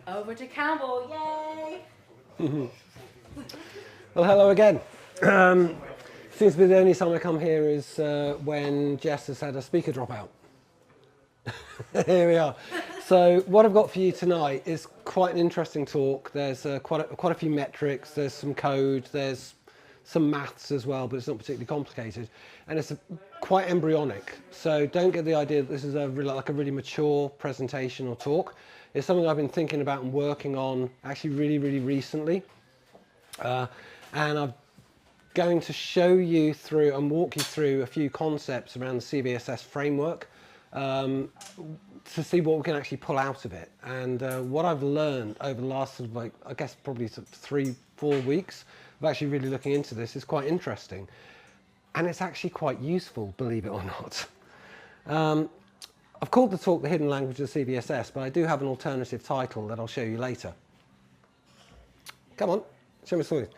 Over to Campbell, yay! Well, hello again. Seems to be the only time I come here is when Jess has had a speaker drop out. Here we are. So what I've got for you tonight is quite an interesting talk. There's quite a few metrics, there's some code, there's some maths as well, but it's not particularly complicated. And it's quite embryonic. So don't get the idea that this is like a really mature presentation or talk. It's something I've been thinking about and working on actually really recently. And I'm going to show you through and walk you through a few concepts around the CVSS framework to see what we can actually pull out of it. And what I've learned over the last sort of like, I guess probably sort of 3-4 weeks of actually really looking into this is quite interesting. And it's actually quite useful, believe it or not. I've called the talk The Hidden Language of CVSS, but I do have an alternative title that I'll show you later. Come on, show me something.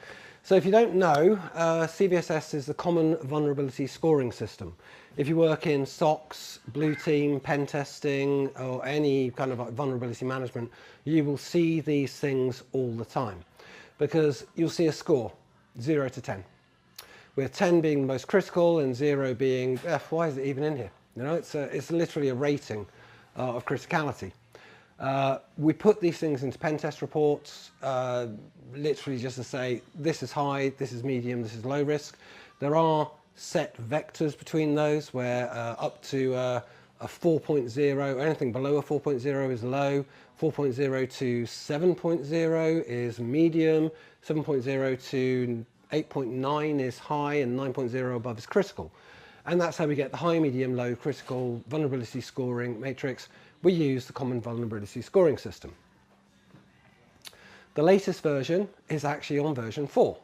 So if you don't know, CVSS is the Common Vulnerability Scoring System. If you work in SOCs, blue team, pen testing, or any kind of like vulnerability management, you will see these things all the time. Because you'll see a score, 0 to 10. With 10 being the most critical and 0 being, why is it even in here? You know, it's literally a rating of criticality. We put these things into pen test reports, literally just to say, this is high, this is medium, this is low risk. There are set vectors between those where up to a 4.0, anything below a 4.0 is low, 4.0 to 7.0 is medium, 7.0 to 8.9 is high, and 9.0 above is critical. And that's how we get the high, medium, low, critical vulnerability scoring matrix. We use the Common Vulnerability Scoring System. The latest version is actually on version 4,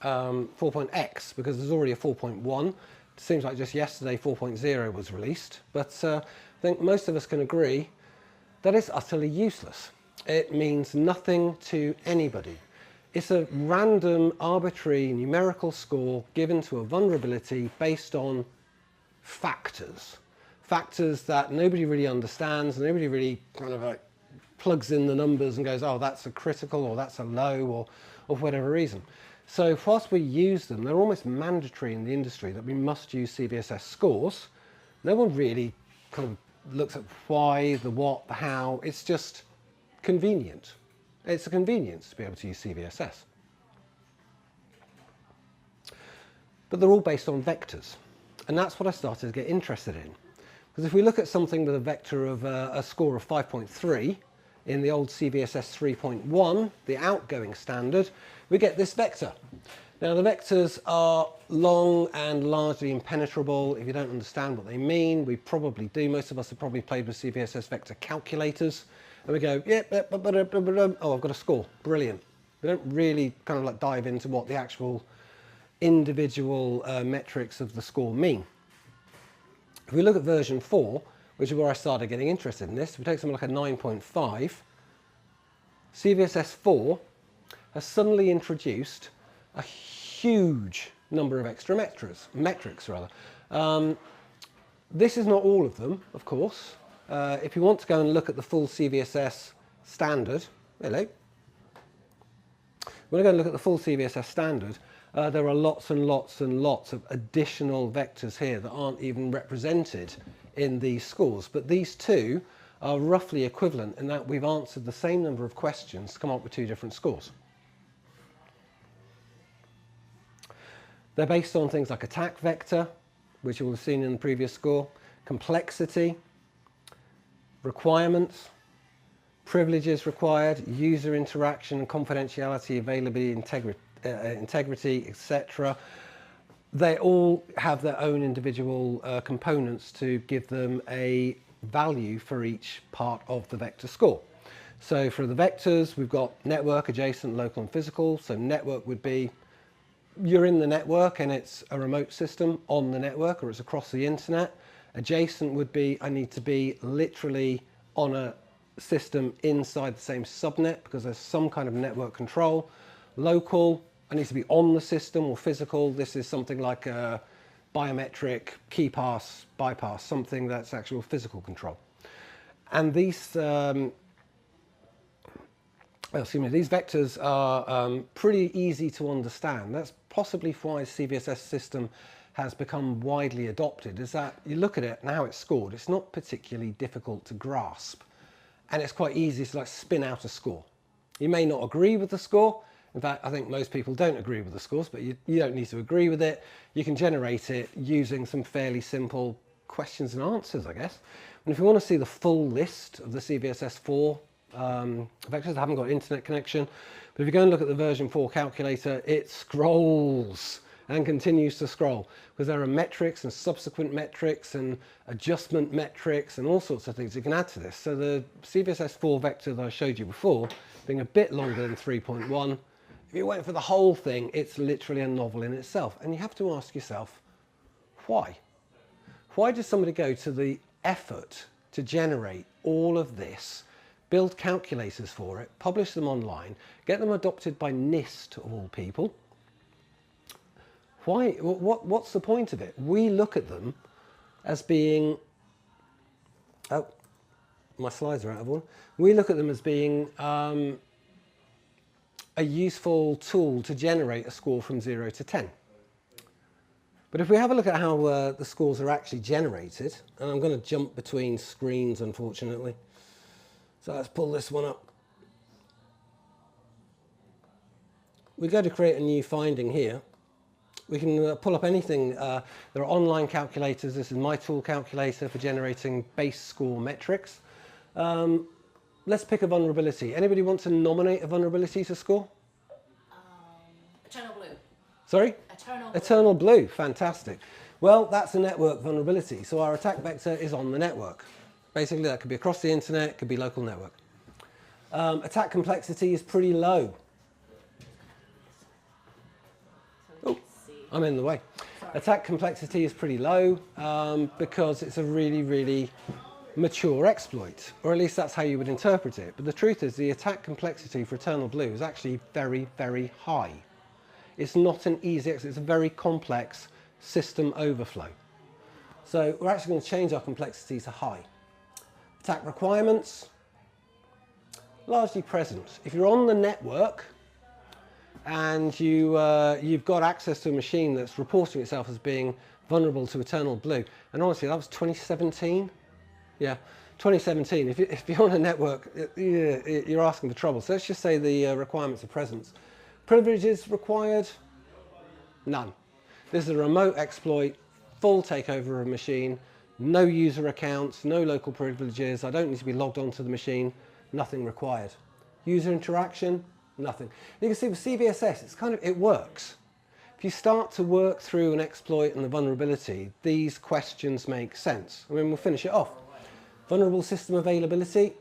4.x, because there's already a 4.1. It seems like just yesterday 4.0 was released, but I think most of us can agree that it's utterly useless. It means nothing to anybody. It's a random, arbitrary, numerical score given to a vulnerability based on factors. Factors that nobody really understands, nobody really kind of like plugs in the numbers and goes, oh, that's a critical or that's a low or for whatever reason. So whilst we use them, they're almost mandatory in the industry that we must use CVSS scores. No one really kind of looks at why, the what, the how. It's just convenient. It's a convenience to be able to use CVSS. But they're all based on vectors. And that's what I started to get interested in. Because if we look at something with a vector of a score of 5.3 in the old CVSS 3.1, the outgoing standard, we get this vector. Now the vectors are long and largely impenetrable. If you don't understand what they mean, we probably do. Most of us have probably played with CVSS vector calculators. And we go, oh, I've got a score, brilliant. We don't really kind of like dive into what the actual individual metrics of the score mean. If we look at version 4, which is where I started getting interested in this, if we take something like a 9.5, CVSS 4 has suddenly introduced a huge number of extra metrics. This is not all of them, of course. If you want to go and look at the full CVSS standard, hello. When I go and look at the full CVSS standard, there are lots and lots and lots of additional vectors here that aren't even represented in these scores. But these two are roughly equivalent in that we've answered the same number of questions to come up with two different scores. They're based on things like attack vector, which you will have seen in the previous score, complexity, requirements, privileges required, user interaction and confidentiality, availability, integrity, etc. They all have their own individual components to give them a value for each part of the vector score. So for the vectors, we've got network, adjacent, local and physical. So network would be you're in the network and it's a remote system on the network or it's across the internet. Adjacent would be I need to be literally on a system inside the same subnet because there's some kind of network control. Local, I need to be on the system, or physical. This is something like a biometric, key pass, bypass, something that's actual physical control. And these excuse me, these vectors are pretty easy to understand. That's possibly why the CVSS system has become widely adopted, is that you look at it and how it's scored, it's not particularly difficult to grasp. And it's quite easy to like spin out a score. You may not agree with the score. In fact, I think most people don't agree with the scores, but you don't need to agree with it. You can generate it using some fairly simple questions and answers, I guess. And if you want to see the full list of the CVSS4 vectors, I haven't got an internet connection, but if you go and look at the version 4 calculator, it scrolls and continues to scroll because there are metrics and subsequent metrics and adjustment metrics and all sorts of things you can add to this. So the CVSS4 vector that I showed you before, being a bit longer than 3.1, if you went for the whole thing, it's literally a novel in itself. And you have to ask yourself, why? Why does somebody go to the effort to generate all of this, build calculators for it, publish them online, get them adopted by NIST of all people? Why? What's the point of it? We look at them as being, oh, my slides are out of order. We look at them as being a useful tool to generate a score from 0 to 10. But if we have a look at how the scores are actually generated, and I'm going to jump between screens, unfortunately. So let's pull this one up. We go to create a new finding here. We can pull up anything. There are online calculators. This is my tool calculator for generating base score metrics. Let's pick a vulnerability. Anybody want to nominate a vulnerability to score? Eternal blue. Sorry? Eternal blue. Eternal blue, fantastic. Well, that's a network vulnerability. So our attack vector is on the network. Basically, that could be across the internet, it could be local network. Attack complexity is pretty low. Oh, I'm in the way. Sorry. Attack complexity is pretty low because it's a really, really mature exploit, or at least that's how you would interpret it. But the truth is the attack complexity for Eternal Blue is actually very, very high. It's not an easy exploit, it's a very complex system overflow. So we're actually going to change our complexity to high. Attack requirements, largely present. If you're on the network and you've got access to a machine that's reporting itself as being vulnerable to Eternal Blue, and honestly that was 2017. Yeah, 2017. If you're on a network, you're asking for trouble. So let's just say the requirements are present. Privileges required? None. This is a remote exploit, full takeover of a machine, no user accounts, no local privileges. I don't need to be logged onto the machine. Nothing required. User interaction? Nothing. You can see with CVSS, it works. If you start to work through an exploit and the vulnerability, these questions make sense. I mean, we'll finish it off. Vulnerable system availability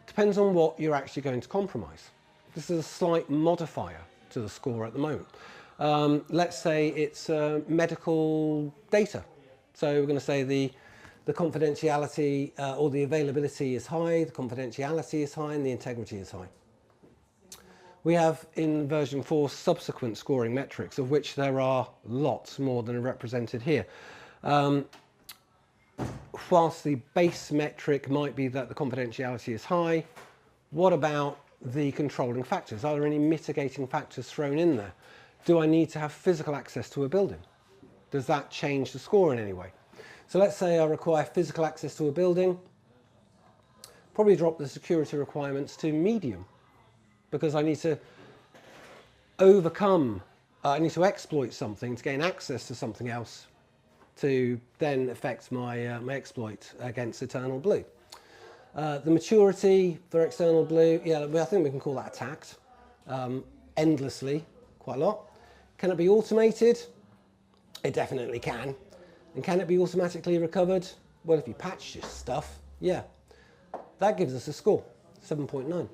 depends on what you're actually going to compromise. This is a slight modifier to the score at the moment. Let's say it's medical data. So we're going to say the confidentiality or the availability is high, the confidentiality is high, and the integrity is high. We have in version 4 subsequent scoring metrics, of which there are lots more than are represented here. Whilst the base metric might be that the confidentiality is high, what about the controlling factors? Are there any mitigating factors thrown in there? Do I need to have physical access to a building? Does that change the score in any way? So let's say I require physical access to a building, probably drop the security requirements to medium because I need to I need to exploit something to gain access to something else to then affect my, my exploit against Eternal Blue. The maturity for Eternal Blue, yeah, I think we can call that attacked endlessly, quite a lot. Can it be automated? It definitely can. And can it be automatically recovered? Well, if you patch your stuff, yeah. That gives us a score, 7.9.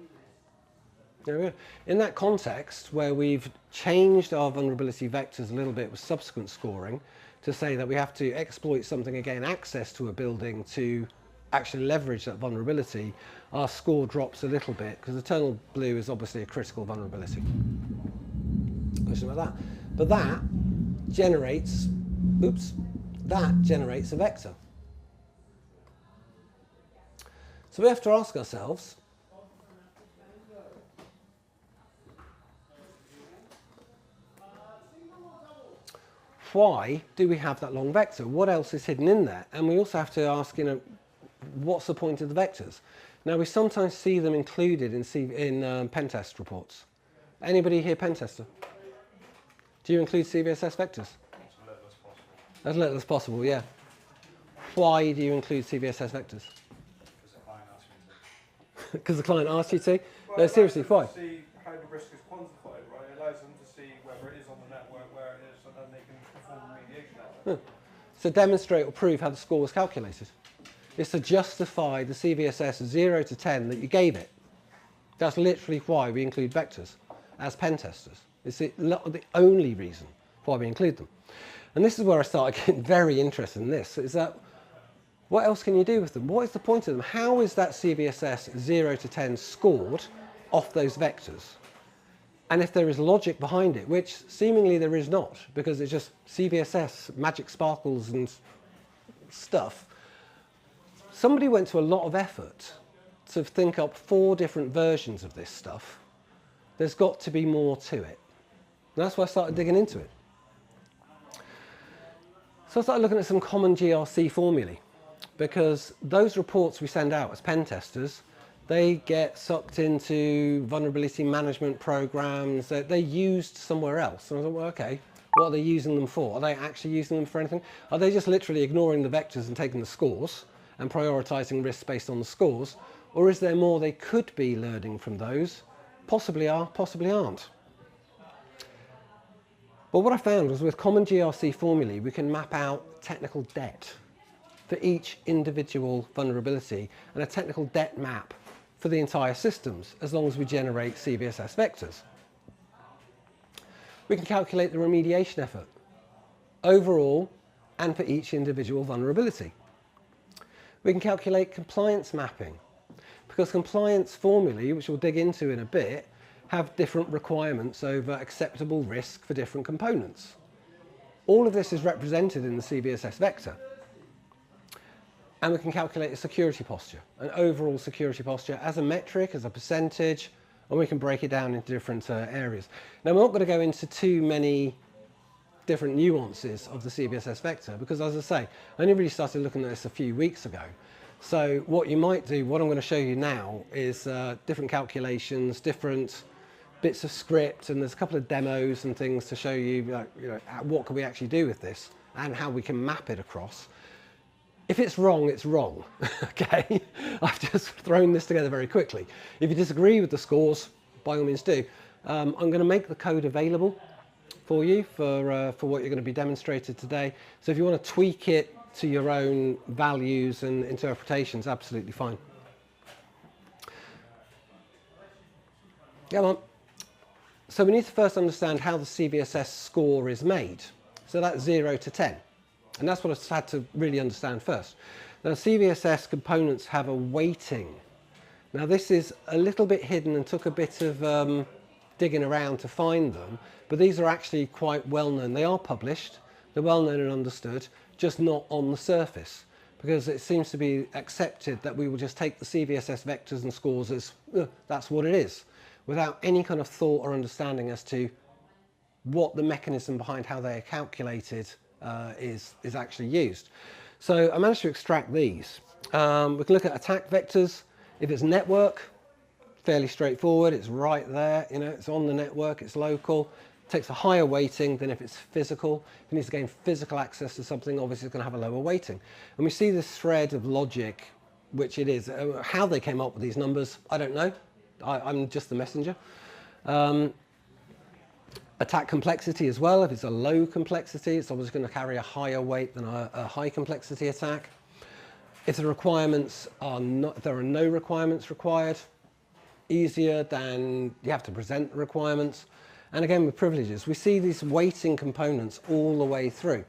There we go. In that context, where we've changed our vulnerability vectors a little bit with subsequent scoring, to say that we have to exploit something and gain access to a building to actually leverage that vulnerability, our score drops a little bit because Eternal Blue is obviously a critical vulnerability. Question about that. But that generates, a vector. So we have to ask ourselves, why do we have that long vector? What else is hidden in there? And we also have to ask, what's the point of the vectors? Now, we sometimes see them included in pen test reports. Anybody here pen tester? Do you include CVSS vectors? As little as possible. As little as possible, yeah. Why do you include CVSS vectors? Because the client asked me to. Because the client asked you to? Well, No, it seriously, allows why? them to see how the risk is quantified, right? It allows them to see whether it is on the network, where it is, so then they can perform remediation efforts. It's to demonstrate or prove how the score was calculated. It's to justify the CVSS 0 to 10 that you gave it. That's literally why we include vectors as pen testers. It's the only reason why we include them. And this is where I started getting very interested in this, is that what else can you do with them? What is the point of them? How is that CVSS 0 to 10 scored off those vectors? And if there is logic behind it, which seemingly there is not, because it's just CVSS, magic sparkles and stuff, somebody went to a lot of effort to think up 4 different versions of this stuff. There's got to be more to it. And that's why I started digging into it. So I started looking at some common GRC formulae, because those reports we send out as pen testers, they get sucked into vulnerability management programs that they're used somewhere else. And I thought, well, okay, what are they using them for? Are they actually using them for anything? Are they just literally ignoring the vectors and taking the scores and prioritizing risks based on the scores? Or is there more they could be learning from those? Possibly are, possibly aren't. But what I found was with common GRC formulae, we can map out technical debt for each individual vulnerability and a technical debt map for the entire systems, as long as we generate CVSS vectors. We can calculate the remediation effort overall and for each individual vulnerability. We can calculate compliance mapping, because compliance formulae, which we'll dig into in a bit, have different requirements over acceptable risk for different components. All of this is represented in the CVSS vector. And we can calculate a security posture, an overall security posture as a metric, as a percentage, and we can break it down into different areas. Now, we're not going to go into too many different nuances of the CVSS vector, because as I say, I only really started looking at this a few weeks ago. So what you might do, what I'm going to show you now, is different calculations, different bits of script, and there's a couple of demos and things to show you, what can we actually do with this and how we can map it across. If it's wrong, it's wrong, okay? I've just thrown this together very quickly. If you disagree with the scores, by all means do. I'm going to make the code available for you for what you're going to be demonstrated today. So if you want to tweak it to your own values and interpretations, absolutely fine. Come on. So we need to first understand how the CVSS score is made. So that's 0 to 10. And that's what I've had to really understand first. Now, CVSS components have a weighting. Now, this is a little bit hidden and took a bit of digging around to find them, but these are actually quite well known. They are published, they're well known and understood, just not on the surface, because it seems to be accepted that we will just take the CVSS vectors and scores as that's what it is, without any kind of thought or understanding as to what the mechanism behind how they are calculated is actually used. So I managed to extract these. We can look at attack vectors. If it's network, fairly straightforward. It's right there, it's on the network, it's local. It takes a higher weighting than if it's physical. If it needs to gain physical access to something, obviously it's going to have a lower weighting. And we see this thread of logic, which it is. How they came up with these numbers, I don't know. I'm just the messenger. Attack complexity as well. If it's a low complexity, it's obviously going to carry a higher weight than a high complexity attack. If the requirements are not, if there are no requirements required, easier than you have to present the requirements. And again, with privileges, we see these weighting components all the way through.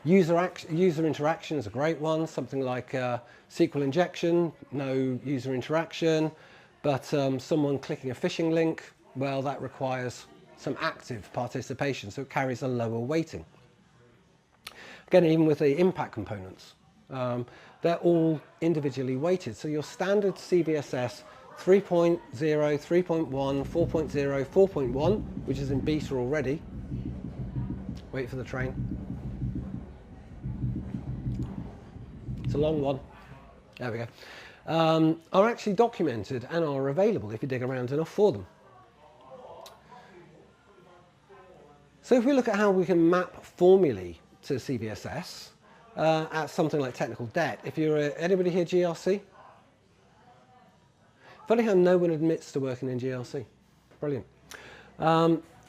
User interaction is a great one, something like SQL injection, no user interaction, but someone clicking a phishing link, well, that requires some active participation, so it carries a lower weighting. Again, even with the impact components, they're all individually weighted. So your standard CVSS 3.0, 3.1, 4.0, 4.1, which is in beta already. Wait for the train. a long one. There we go. Are actually documented and are available if you dig around enough for them. So if we look at how we can map formulae to CVSS at something like technical debt, if you're anybody here GRC? Funny how no one admits to working in GRC. Brilliant.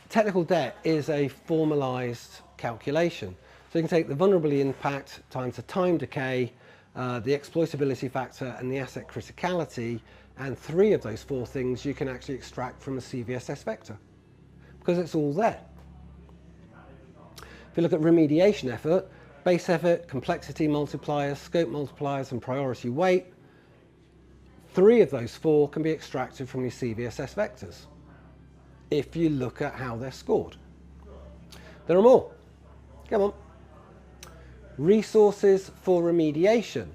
Technical debt is a formalized calculation. So you can take the vulnerability impact times the time decay, the exploitability factor and the asset criticality, and 3 of those 4 things you can actually extract from a CVSS vector because it's all there. If you look at remediation effort, base effort, complexity multipliers, scope multipliers and priority weight, 3 of those 4 can be extracted from your CVSS vectors if you look at how they're scored. There are more. Come on. Resources for remediation.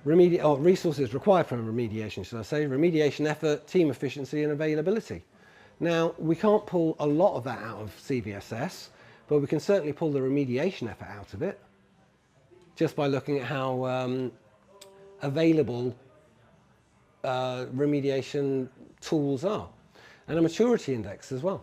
Resources required for remediation, should I say. Remediation effort, team efficiency and availability. Now, we can't pull a lot of that out of CVSS, but we can certainly pull the remediation effort out of it just by looking at how available remediation tools are. And a maturity index as well.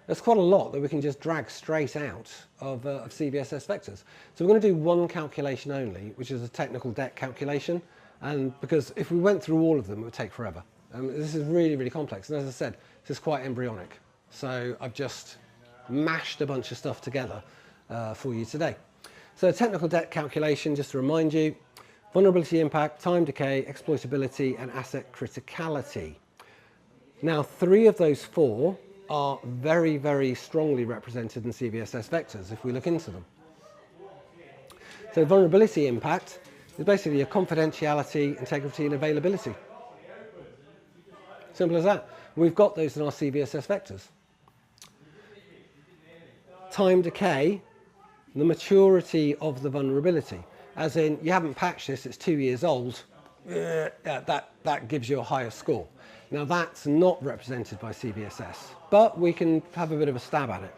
There's quite a lot that we can just drag straight out of CVSS vectors. So we're going to do one calculation only, which is a technical debt calculation. And because if we went through all of them, it would take forever. This is really, really complex. And as I said, this is quite embryonic. So I've just mashed a bunch of stuff together for you today. So technical debt calculation, just to remind you, vulnerability impact, time decay, exploitability, and asset criticality. Now, 3 of those 4 are very, very strongly represented in CVSS vectors if we look into them. So vulnerability impact is basically your confidentiality, integrity, and availability. Simple as that. We've got those in our CVSS vectors. Time decay, the maturity of the vulnerability. As in, you haven't patched this, it's 2 years old, that gives you a higher score. Now that's not represented by CVSS, but we can have a bit of a stab at it.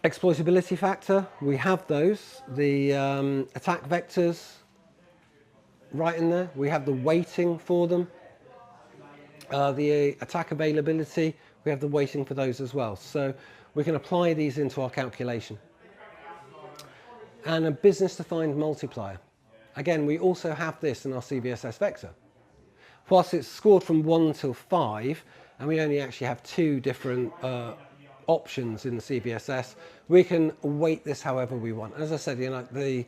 Exploitability factor, we have those. The attack vectors right in there. We have the weighting for them. The attack availability, we have the weighting for those as well. So we can apply these into our calculation. And a business-defined multiplier. Again, we also have this in our CVSS vector. Whilst it's scored from 1 till 5, and we only actually have 2 different options in the CVSS, we can weight this however we want. As I said, you know, the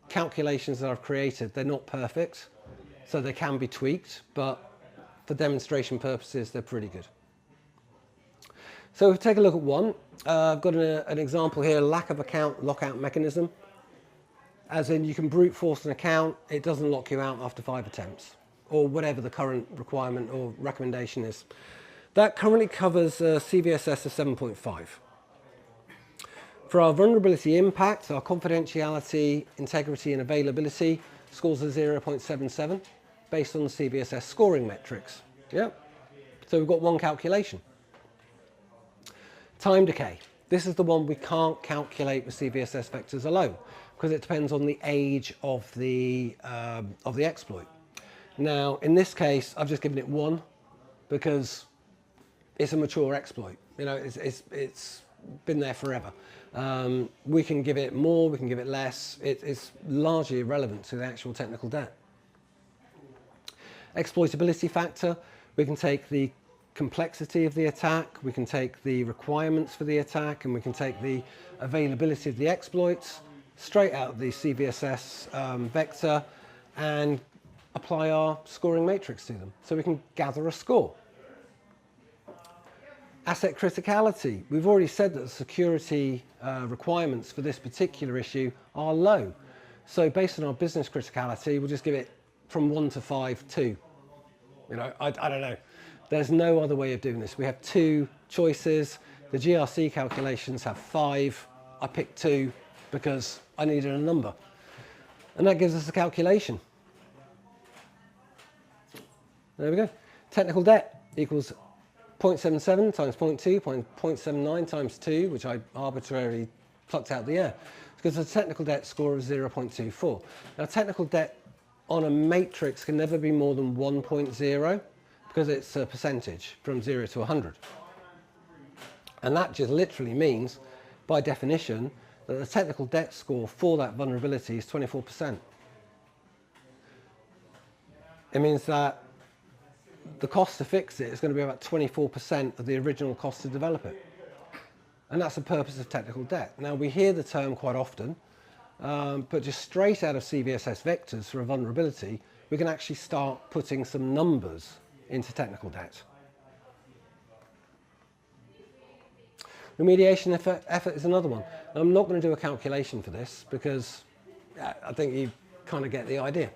calculations that I've created, they're not perfect, so they can be tweaked, but for demonstration purposes, they're pretty good. So if we take a look at one, I've got an example here, lack of account lockout mechanism. As in, you can brute force an account, it doesn't lock you out after 5 attempts, or whatever the current requirement or recommendation is. That currently covers CVSS of 7.5. For our vulnerability impact, our confidentiality, integrity and availability scores are 0.77 based on the CVSS scoring metrics. Yeah. So we've got one calculation. Time decay. This is the one we can't calculate with CVSS vectors alone because it depends on the age of the exploit. Now, in this case, I've just given it 1 because it's a mature exploit. You know, it's been there forever. We can give it more, we can give it less. It's largely irrelevant to the actual technical debt. Exploitability factor, we can take the complexity of the attack, we can take the requirements for the attack, and we can take the availability of the exploits straight out of the CVSS vector and apply our scoring matrix to them. So we can gather a score. Asset criticality. We've already said that the security requirements for this particular issue are low. So based on our business criticality, we'll just give it from 1 to 5, 2. You know, I don't know. There's no other way of doing this. We have 2 choices. The GRC calculations have 5. I picked 2 because I needed a number. And that gives us a calculation. There we go. Technical debt equals 0.77 times 0.2, 0.79 times 2, which I arbitrarily plucked out of the air. Because the technical debt score is 0.24. Now, technical debt on a matrix can never be more than 1.0 because it's a percentage from 0 to 100. And that just literally means, by definition, that the technical debt score for that vulnerability is 24%. It means that the cost to fix it is going to be about 24% of the original cost to develop it. And that's the purpose of technical debt. Now, we hear the term quite often, but just straight out of CVSS vectors for a vulnerability, we can actually start putting some numbers into technical debt. Remediation effort is another one. Now, I'm not going to do a calculation for this because I think you kind of get the idea.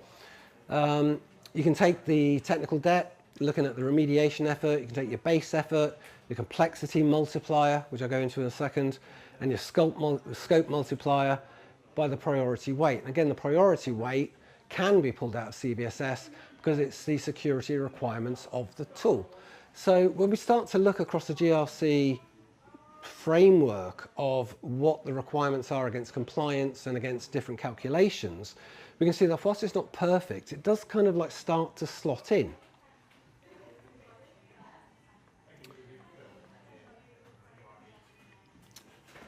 You can take the technical debt, looking at the remediation effort, you can take your base effort, your complexity multiplier, which I'll go into in a second, and your scope multiplier by the priority weight. And again, the priority weight can be pulled out of CVSS because it's the security requirements of the tool. So when we start to look across the GRC framework of what the requirements are against compliance and against different calculations, we can see that whilst it's not perfect, it does kind of like start to slot in.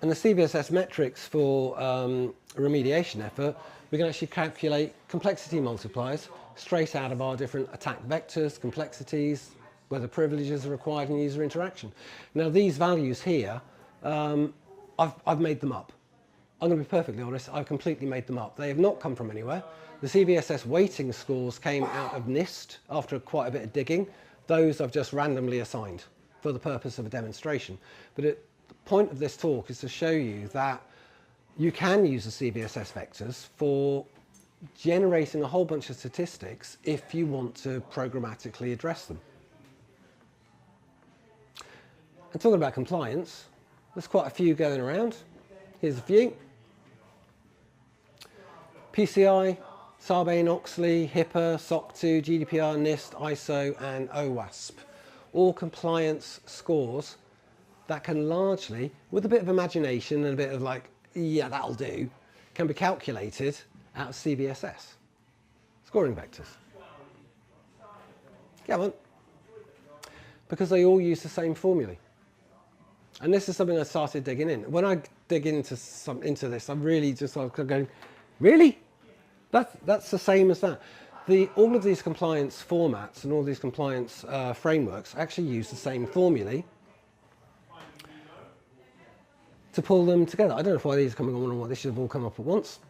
And the CVSS metrics for remediation effort, we can actually calculate complexity multipliers straight out of our different attack vectors, complexities, whether privileges are required in user interaction. Now, these values here, I've made them up. I'm going to be perfectly honest, I've completely made them up. They have not come from anywhere. The CVSS weighting scores came out of NIST after quite a bit of digging. Those I've just randomly assigned for the purpose of a demonstration. But the point of this talk is to show you that you can use the CVSS vectors for generating a whole bunch of statistics if you want to programmatically address them. And talking about compliance, there's quite a few going around. Here's a few. PCI, Sarbanes-Oxley, HIPAA, SOC 2, GDPR, NIST, ISO, and OWASP. All compliance scores that can largely, with a bit of imagination and a bit of like, yeah, that'll do, can be calculated out of CVSS. Scoring vectors. Come on. Because they all use the same formulae. And this is something I started digging in. When I dig into this, I'm really just like going, really? That's the same as that. All of these compliance formats and all these compliance frameworks actually use the same formulae to pull them together. I don't know why these are coming on or what, they should have all come up at once,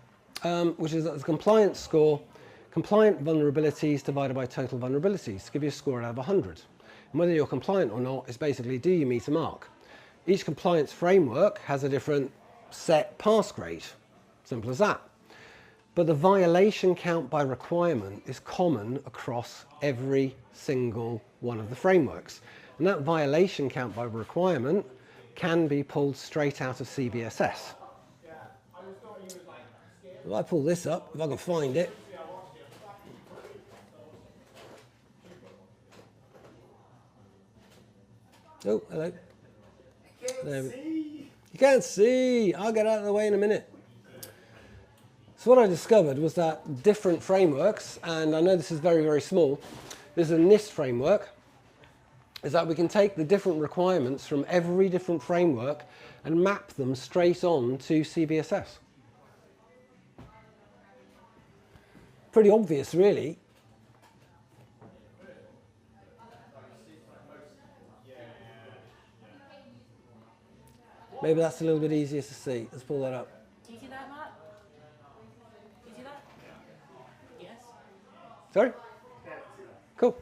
which is that the compliance score, compliant vulnerabilities divided by total vulnerabilities to give you a score out of 100. And whether you're compliant or not is basically, do you meet a mark? Each compliance framework has a different set pass grade, simple as that. But the violation count by requirement is common across every single one of the frameworks. And that violation count by requirement can be pulled straight out of CVSS. If I pull this up, if I can find it. Oh, hello. You can't see. I'll get out of the way in a minute. So what I discovered was that different frameworks, and I know this is very, very small, this is a NIST framework, is that we can take the different requirements from every different framework and map them straight on to CVSS. Pretty obvious, really. Maybe that's a little bit easier to see. Let's pull that up. Do you see that, Matt? Do you see that? Yes. Sorry? Cool.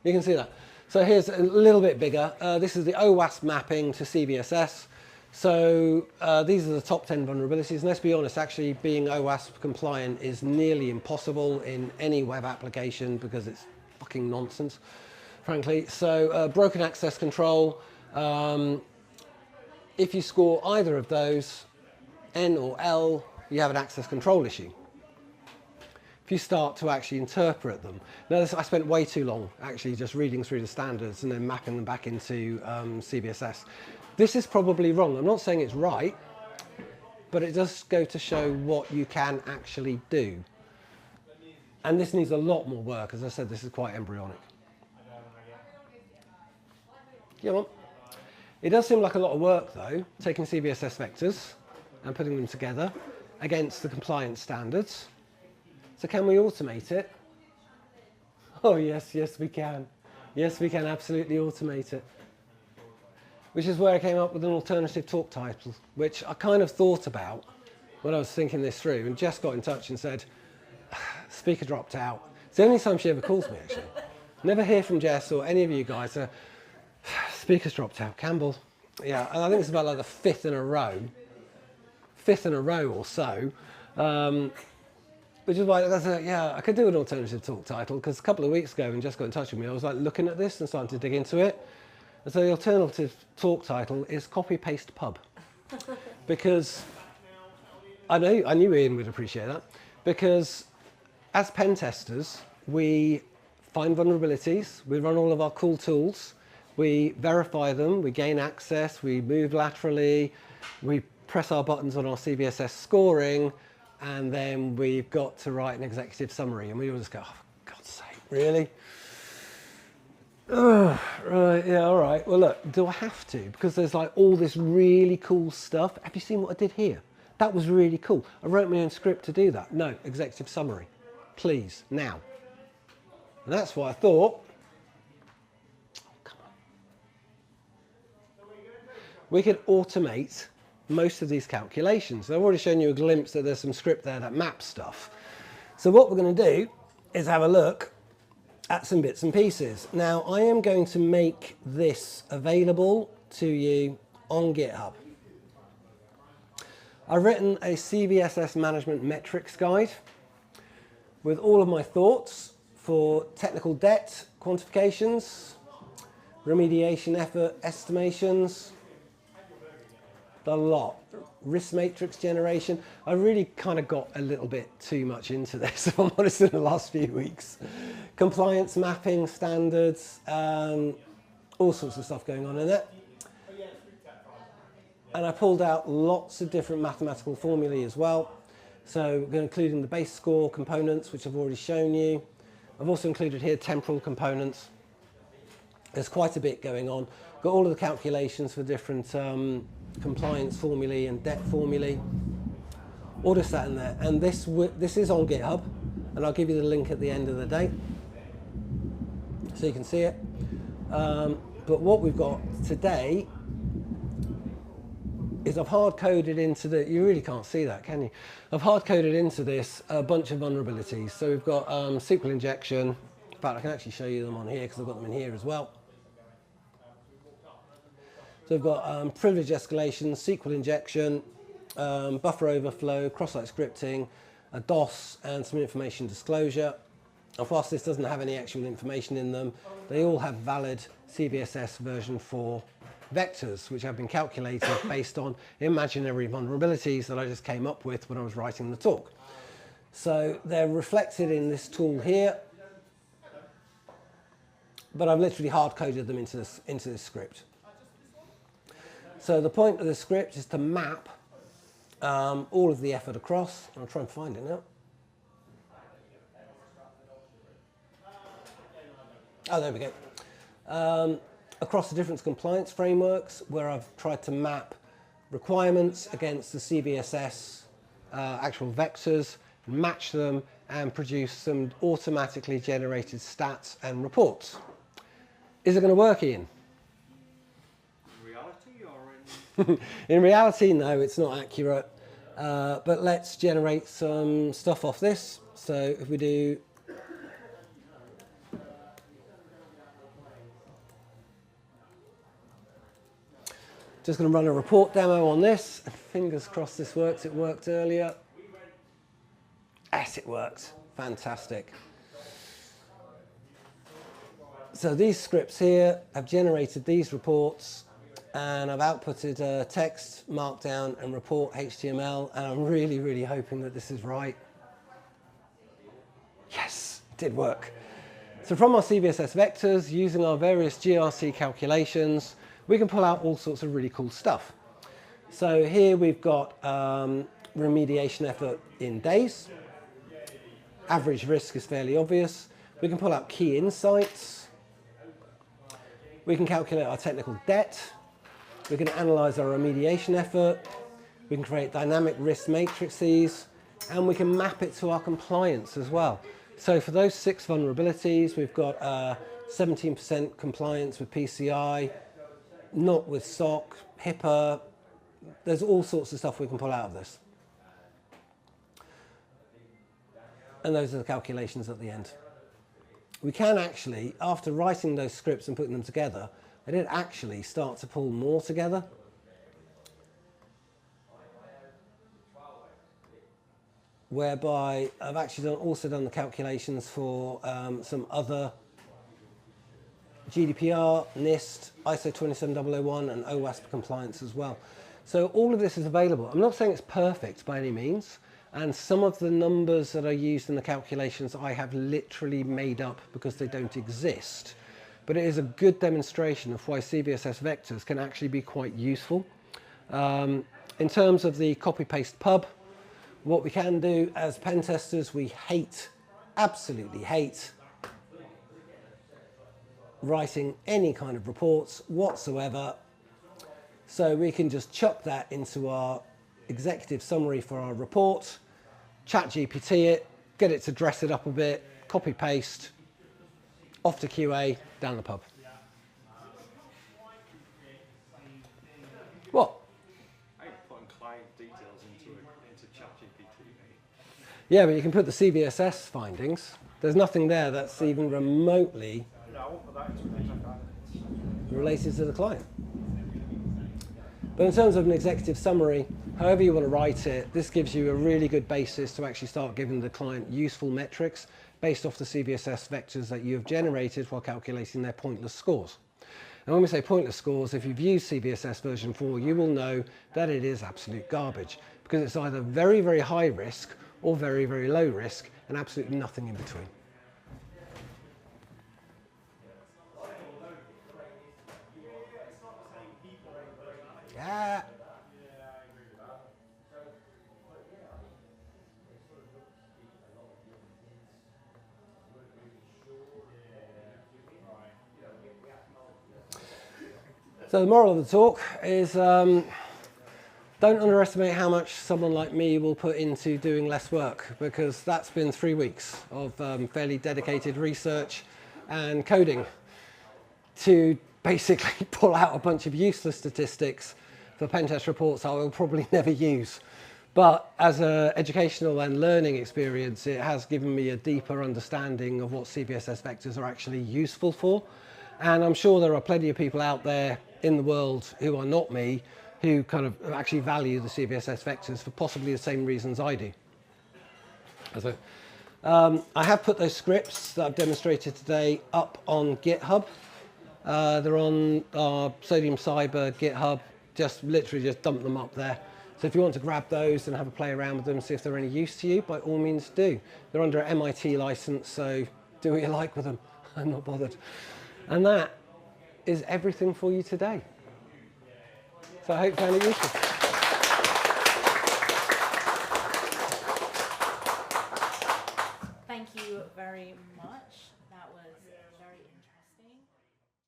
You can see that. So here's a little bit bigger. This is the OWASP mapping to CVSS. So these are the top 10 vulnerabilities. And let's be honest, actually being OWASP compliant is nearly impossible in any web application because it's fucking nonsense, frankly. So broken access control. If you score either of those, N or L, you have an access control issue. If you start to actually interpret them. Now, I spent way too long actually just reading through the standards and then mapping them back into CVSS. This is probably wrong. I'm not saying it's right. but it does go to show what you can actually do. And this needs a lot more work. As I said, this is quite embryonic. Yeah, well, it does seem like a lot of work, though, taking CVSS vectors and putting them together against the compliance standards. So can we automate it? Oh, yes, yes, we can. Yes, we can absolutely automate it. Which is where I came up with an alternative talk title, which I kind of thought about when I was thinking this through, and Jess got in touch and said, speaker dropped out. It's the only time she ever calls me, actually. Never hear from Jess or any of you guys. Speaker's dropped out. Campbell. Yeah, and I think it's about like the fifth in a row or so. Which is why yeah, I could do an alternative talk title, because a couple of weeks ago when Jess got in touch with me, I was like looking at this and starting to dig into it. And so the alternative talk title is Copy Paste Pub. Because I knew Ian would appreciate that. Because as pen testers, we find vulnerabilities, we run all of our cool tools, we verify them, we gain access, we move laterally, we press our buttons on our CVSS scoring, and then we've got to write an executive summary. And we all just go, oh, for God's sake, really? Oh, right, yeah, all right. Well, look, do I have to? Because there's like all this really cool stuff. Have you seen what I did here? That was really cool. I wrote my own script to do that. No, executive summary. Please, now. And that's what I thought. Oh, come on. We could automate most of these calculations. I've already shown you a glimpse that there's some script there that maps stuff. So what we're going to do is have a look at some bits and pieces. Now, I am going to make this available to you on GitHub. I've written a CVSS management metrics guide with all of my thoughts for technical debt quantifications, remediation effort estimations, the lot, risk matrix generation. I really kind of got a little bit too much into this, if I'm honest, in the last few weeks. Compliance mapping standards, all sorts of stuff going on in it. And I pulled out lots of different mathematical formulae as well. So including the base score components, which I've already shown you. I've also included here temporal components. There's quite a bit going on. Got all of the calculations for different compliance formulae and debt formulae. All just that in there. And this is on GitHub, and I'll give you the link at the end of the day so you can see it. But what we've got today is I've hard-coded into the, you really can't see that, can you? I've hard-coded into this a bunch of vulnerabilities. So we've got SQL injection. In fact, I can actually show you them on here because I've got them in here as well. So we've got privilege escalation, SQL injection, buffer overflow, cross-site scripting, a DOS, and some information disclosure. And whilst this doesn't have any actual information in them, they all have valid CVSS version 4 vectors, which have been calculated based on imaginary vulnerabilities that I just came up with when I was writing the talk. So they're reflected in this tool here, but I've literally hard-coded them into this script. So the point of the script is to map all of the effort across. I'll try and find it now. Oh, there we go. Across the different compliance frameworks, where I've tried to map requirements against the CVSS actual vectors, match them, and produce some automatically generated stats and reports. Is it going to work, Ian? In reality, no, it's not accurate. But let's generate some stuff off this. So if we do just going to run a report demo on this. Fingers crossed this works. It worked earlier. Yes, it worked. Fantastic. So these scripts here have generated these reports, and I've outputted text, markdown, and report HTML, and I'm really, really hoping that this is right. Yes, it did work. So from our CVSS vectors, using our various GRC calculations, we can pull out all sorts of really cool stuff. So here we've got remediation effort in days. Average risk is fairly obvious. We can pull out key insights. We can calculate our technical debt. We can analyze our remediation effort. We can create dynamic risk matrices, and we can map it to our compliance as well. So for those 6 vulnerabilities, we've got 17% compliance with PCI, not with SOC, HIPAA. There's all sorts of stuff we can pull out of this. And those are the calculations at the end. We can actually, after writing those scripts and putting them together, I did actually start to pull more together. Whereby I've actually also done the calculations for some other GDPR, NIST, ISO 27001 and OWASP compliance as well. So all of this is available. I'm not saying it's perfect by any means, and some of the numbers that are used in the calculations I have literally made up because they don't exist. But it is a good demonstration of why CVSS vectors can actually be quite useful. In terms of the copy-paste pub, what we can do as pen testers, we hate, absolutely hate, writing any kind of reports whatsoever. So we can just chuck that into our executive summary for our report, chat GPT it, get it to dress it up a bit, copy paste, off to QA, down the pub. What? I ain't putting client details into ChatGPT. Yeah, but you can put the CVSS findings. There's nothing there that's even remotely No, I won't put that into things like that. related to the client. But in terms of an executive summary, however you want to write it, this gives you a really good basis to actually start giving the client useful metrics based off the CVSS vectors that you have generated while calculating their pointless scores. And when we say pointless scores, if you've used CVSS version 4, you will know that it is absolute garbage because it's either very, very high risk or very, very low risk and absolutely nothing in between. Yeah. So the moral of the talk is don't underestimate how much someone like me will put into doing less work, because that's been 3 weeks of fairly dedicated research and coding to basically pull out a bunch of useless statistics for pen test reports I will probably never use. But as an educational and learning experience, it has given me a deeper understanding of what CVSS vectors are actually useful for. And I'm sure there are plenty of people out there in the world who are not me, who kind of actually value the CVSS vectors for possibly the same reasons I do. So, I have put those scripts that I've demonstrated today up on GitHub. They're on our Sodium Cyber GitHub. Just literally just dump them up there. So if you want to grab those and have a play around with them, see if they're any use to you, by all means do. They're under an MIT license, so do what you like with them. I'm not bothered. And that is everything for you today. So I hope you found it useful. Thank you very much. That was